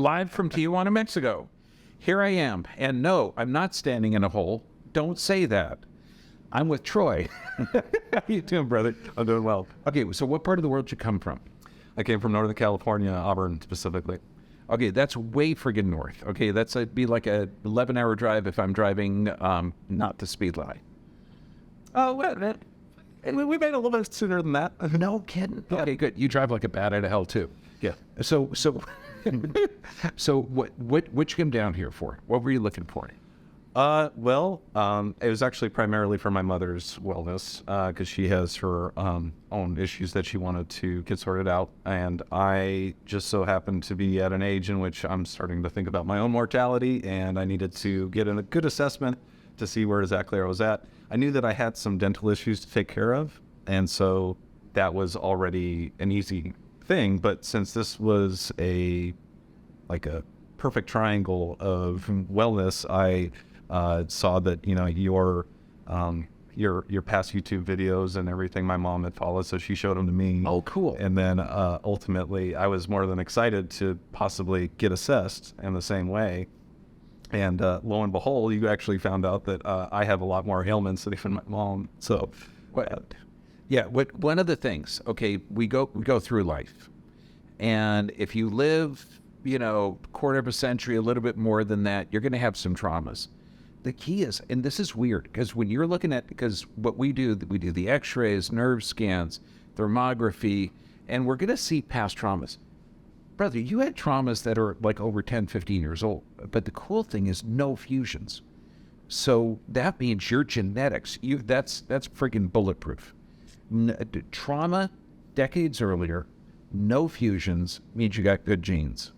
live from Tijuana, Mexico. Here I am. And no, I'm not standing in a hole. Don't say that. I'm with Troy. How you doing, brother? I'm doing well. Okay, so what part of the world did you come from? I came from Northern California, Auburn specifically. Okay, that's way friggin' north. Okay, that'd be like a 11-hour drive if I'm driving not the speed limit. Oh, well, we made a little bit sooner than that. No kidding. Yeah. Okay, good. You drive like a bat out of hell too. Yeah. So what you came down here for? What were you looking for? It was actually primarily for my mother's wellness, because she has her own issues that she wanted to get sorted out. And I just so happened to be at an age in which I'm starting to think about my own mortality, and I needed to get in a good assessment to see where exactly I was at. I knew that I had some dental issues to take care of, and so that was already an easy thing. But since this was a perfect triangle of wellness, I saw that, your past YouTube videos and everything my mom had followed, so she showed them to me. Oh, cool. And then ultimately I was more than excited to possibly get assessed in the same way. And lo and behold, you actually found out that I have a lot more ailments than even my mom. So one of the things, okay, we go through life, and if you live quarter of a century, a little bit more than that, you're going to have some traumas. The key is, and this is weird, because when you're looking at, because what we do the x-rays, nerve scans, thermography, and we're going to see past traumas. Brother, you had traumas that are like over 10, 15 years old, but the cool thing is no fusions. So that means your genetics, that's freaking bulletproof. Trauma decades earlier, no fusions, means you got good genes.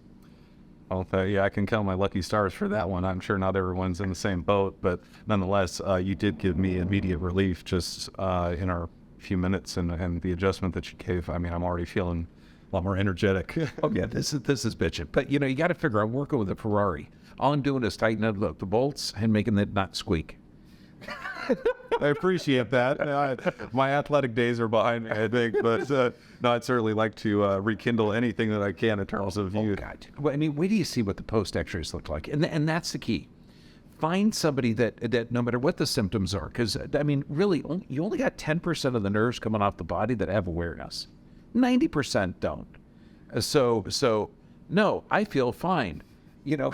Well, yeah, I can count my lucky stars for that one. I'm sure not everyone's in the same boat, but nonetheless, you did give me immediate relief just in our few minutes and the adjustment that you gave. I mean, I'm already feeling a lot more energetic. Oh yeah, this is bitching. But you got to figure, I'm working with a Ferrari. All I'm doing is tightening up the bolts and making it not squeak. I appreciate that. My athletic days are behind me, I think, but no, I'd certainly like to rekindle anything that I can in terms of youth. God. Well, I mean, wait till you see what the post X-rays look like, and that's the key. Find somebody that no matter what the symptoms are, because I mean, really, you only got 10% of the nerves coming off the body that have awareness. 90% don't. So no, I feel fine. Yeah,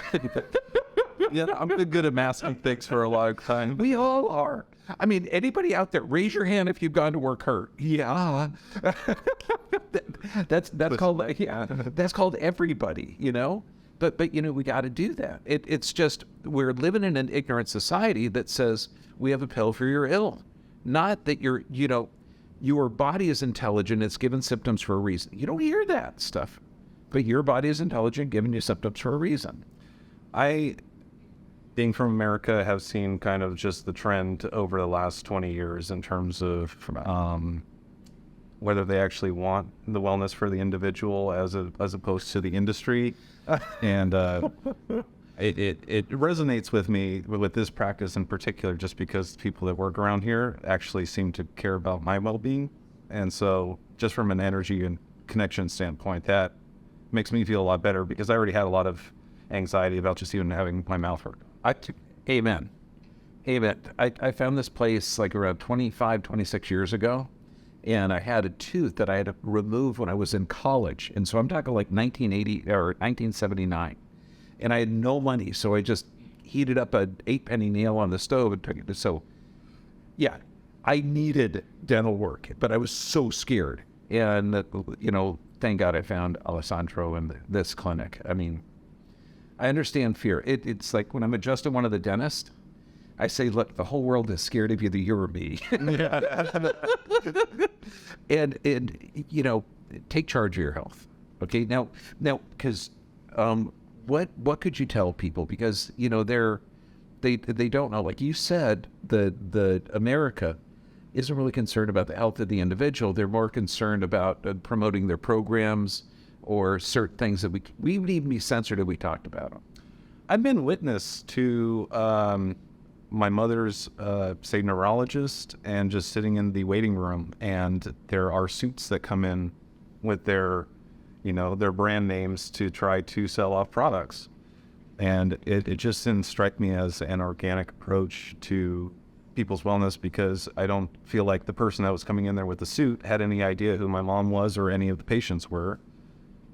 I've been good at masking things for a long time. We all are. I mean, anybody out there, raise your hand if you've gone to work hurt. Yeah. that's called everybody, But we got to do that. It's just, we're living in an ignorant society that says we have a pill for your ill. Not that your body is intelligent, it's given symptoms for a reason. You don't hear that stuff. But your body is intelligent, giving you symptoms for a reason. Being from America, have seen kind of just the trend over the last 20 years in terms of whether they actually want the wellness for the individual as opposed to the industry. And it resonates with me with this practice in particular, just because people that work around here actually seem to care about my well-being. And so just from an energy and connection standpoint, that makes me feel a lot better, because I already had a lot of anxiety about just even having my mouth hurt. Amen. I found this place like around 25, 26 years ago, and I had a tooth that I had to remove when I was in college. And so I'm talking like 1980 or 1979. And I had no money, so I just heated up an 8-penny nail on the stove and took it. So, yeah, I needed dental work, but I was so scared. And, thank God I found Alessandro in this clinic. I mean, I understand fear. It's like when I'm adjusting one of the dentists, I say, look, the whole world is scared of either you or me. and take charge of your health. Okay, now, because what could you tell people? Because they don't know. Like you said, the America isn't really concerned about the health of the individual. They're more concerned about promoting their programs or certain things that we would even be censored if we talked about them. I've been witness to my mother's, say, neurologist, and just sitting in the waiting room, and there are suits that come in with their, their brand names to try to sell off products. And it just didn't strike me as an organic approach to people's wellness, because I don't feel like the person that was coming in there with the suit had any idea who my mom was or any of the patients were.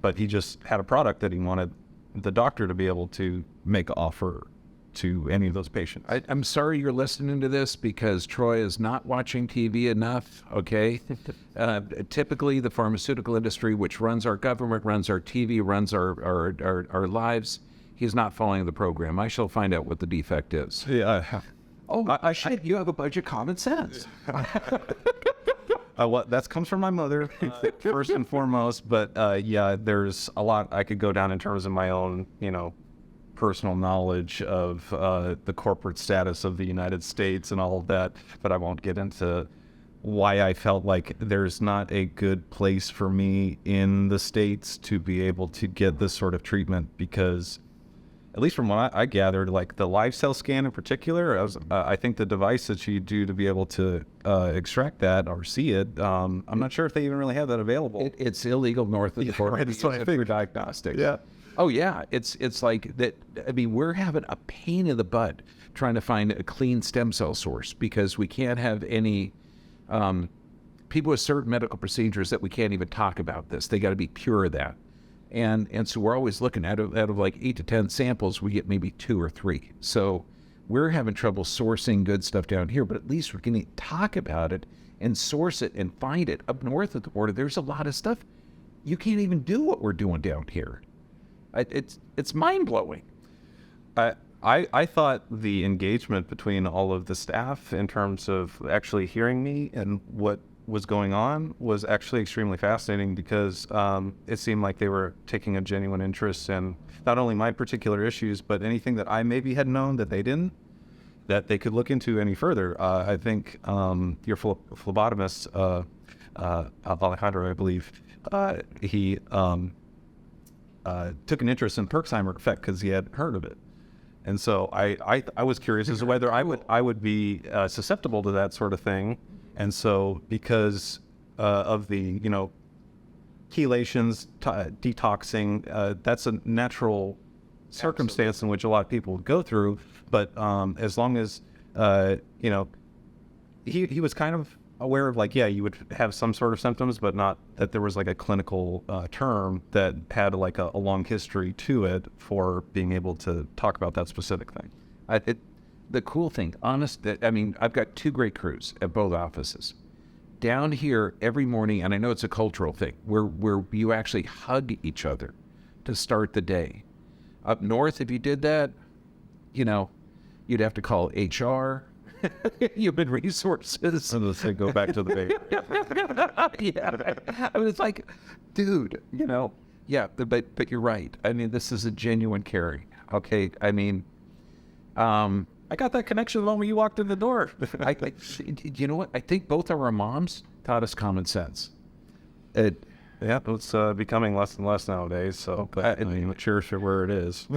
But he just had a product that he wanted the doctor to be able to make offer to any of those patients. I'm sorry you're listening to this, because Troy is not watching TV enough, okay? Typically, the pharmaceutical industry, which runs our government, runs our TV, runs our lives, he's not following the program. I shall find out what the defect is. Yeah. Shit, you have a bunch of common sense. Well, that comes from my mother, first and foremost. But yeah, there's a lot I could go down in terms of my own, personal knowledge of the corporate status of the United States and all of that. But I won't get into why I felt like there's not a good place for me in the States to be able to get this sort of treatment, because at least from what I gathered, like the live cell scan in particular, I think the device that you do to be able to extract that or see it, I'm not sure if they even really have that available. It's illegal north of the border. Right, that's what I figured. For diagnostics. Yeah. Oh yeah, it's like that. I mean, we're having a pain in the butt trying to find a clean stem cell source, because we can't have any people with certain medical procedures that we can't even talk about this. They got to be pure of that. And so we're always looking out of like 8 to 10 samples, we get maybe 2 or 3. So we're having trouble sourcing good stuff down here, but at least we can talk about it and source it and find it. Up north of the border, there's a lot of stuff you can't even do what we're doing down here. It's mind blowing. I thought the engagement between all of the staff in terms of actually hearing me and what was going on was actually extremely fascinating, because it seemed like they were taking a genuine interest in not only my particular issues, but anything that I maybe had known that they didn't, that they could look into any further. I think your phlebotomist, Alejandro, I believe, he took an interest in Perxheimer effect because he had heard of it. And so I was curious as to whether I would be susceptible to that sort of thing. And so because of the, chelations, detoxing, that's a natural circumstance in which a lot of people go through. But as long as, he was kind of aware of like, yeah, you would have some sort of symptoms, but not that there was like a clinical term that had like a long history to it for being able to talk about that specific thing. The cool thing, I've got 2 great crews at both offices. Down here every morning, and I know it's a cultural thing, where you actually hug each other to start the day. Up north, if you did that, you'd have to call HR, human resources. So let's say go back to the Bay. Yeah. I mean, it's like, dude, yeah, but you're right. I mean, this is a genuine caring. Okay, I mean, I got that connection the moment you walked in the door. You know what? I think both of our moms taught us common sense. Yeah, it's becoming less and less nowadays. So, but I mean, cheers for where it is.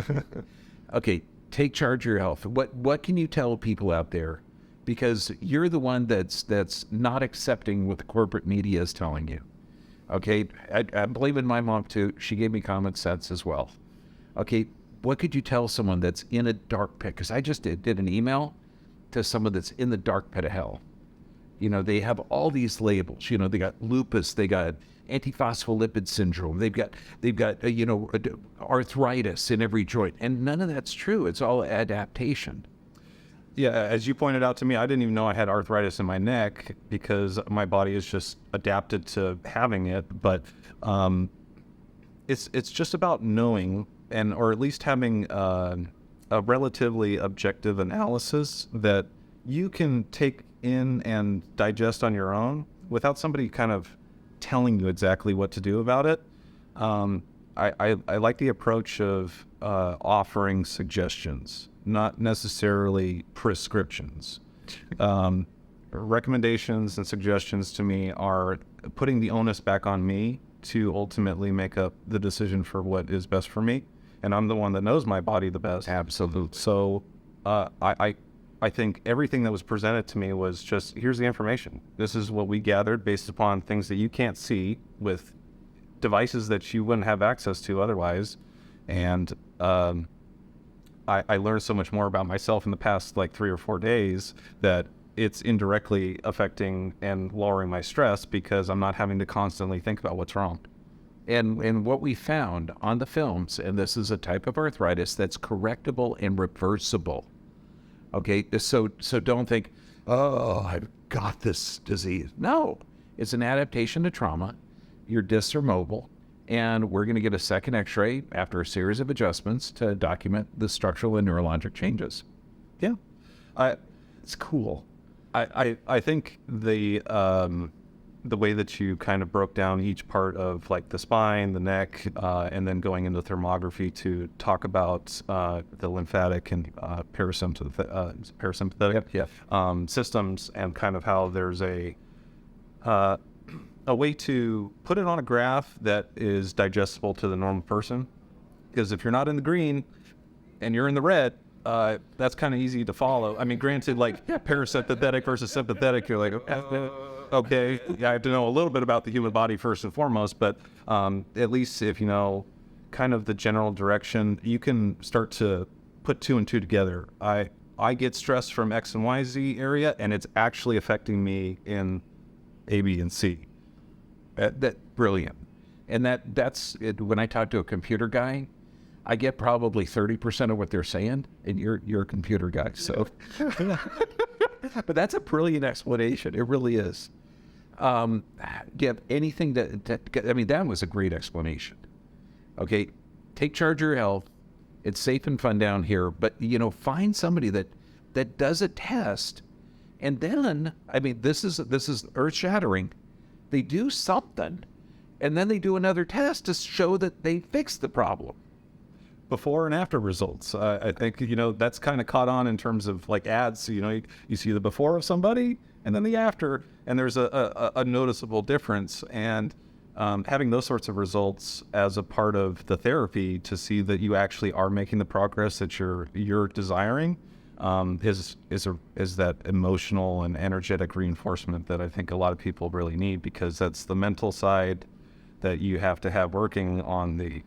Okay, take charge of your health. What can you tell people out there? Because you're the one that's not accepting what the corporate media is telling you. Okay, I believe in my mom too. She gave me common sense as well. Okay. What could you tell someone that's in a dark pit? Because I just did an email to someone that's in the dark pit of hell. They have all these labels. They got lupus, they got antiphospholipid syndrome, they've got arthritis in every joint, and none of that's true. It's all adaptation. Yeah, as you pointed out to me, I didn't even know I had arthritis in my neck because my body is just adapted to having it. But it's just about knowing, or at least having a relatively objective analysis that you can take in and digest on your own without somebody kind of telling you exactly what to do about it. I like the approach of offering suggestions, not necessarily prescriptions. Recommendations and suggestions to me are putting the onus back on me to ultimately make up the decision for what is best for me. And I'm the one that knows my body the best. Absolutely. So I think everything that was presented to me was just, here's the information. This is what we gathered based upon things that you can't see with devices that you wouldn't have access to otherwise. And I learned so much more about myself in the past like 3 or 4 days that it's indirectly affecting and lowering my stress because I'm not having to constantly think about what's wrong. And what we found on the films, and this is a type of arthritis that's correctable and reversible. Okay, so don't think, oh, I've got this disease. No, it's an adaptation to trauma. Your discs are mobile, and we're going to get a second x-ray after a series of adjustments to document the structural and neurologic changes. Yeah. It's cool. I think the way that you kind of broke down each part of like the spine, the neck, and then going into thermography to talk about the lymphatic and parasympathetic systems, and kind of how there's a way to put it on a graph that is digestible to the normal person. Because if you're not in the green and you're in the red, that's kind of easy to follow. I mean, granted, like parasympathetic versus sympathetic, you're like, okay, I have to know a little bit about the human body first and foremost, but at least if you know kind of the general direction, you can start to put 2 and 2 together. I get stress from X and Y, Z area, and it's actually affecting me in A, B, and C. That's brilliant. And that's it. When I talk to a computer guy, I get probably 30% of what they're saying, and you're a computer guy, so. But that's a brilliant explanation. It really is. Do you have anything that was a great explanation. Okay, take charge of your health. It's safe and fun down here, but, find somebody that does a test, and then, this is earth-shattering. They do something, and then they do another test to show that they fixed the problem. Before and after results. I think, that's kind of caught on in terms of like ads. You see the before of somebody and then the after, and there's a noticeable difference. And having those sorts of results as a part of the therapy to see that you actually are making the progress that you're desiring is that emotional and energetic reinforcement that I think a lot of people really need, because that's the mental side that you have to have working on the,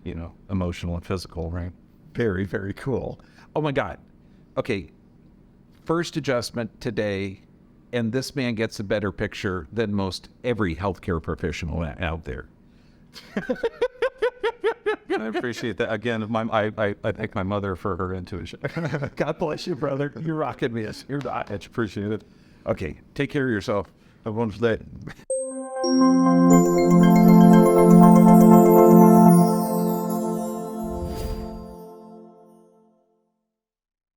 emotional and physical, right? Very, very cool. Oh my God. Okay. First adjustment today, and this man gets a better picture than most every healthcare professional out there. I appreciate that. Again, I thank my mother for her intuition. God bless you, brother. You're rocking me. You're not. Much appreciated. Okay. Take care of yourself. Have a wonderful day.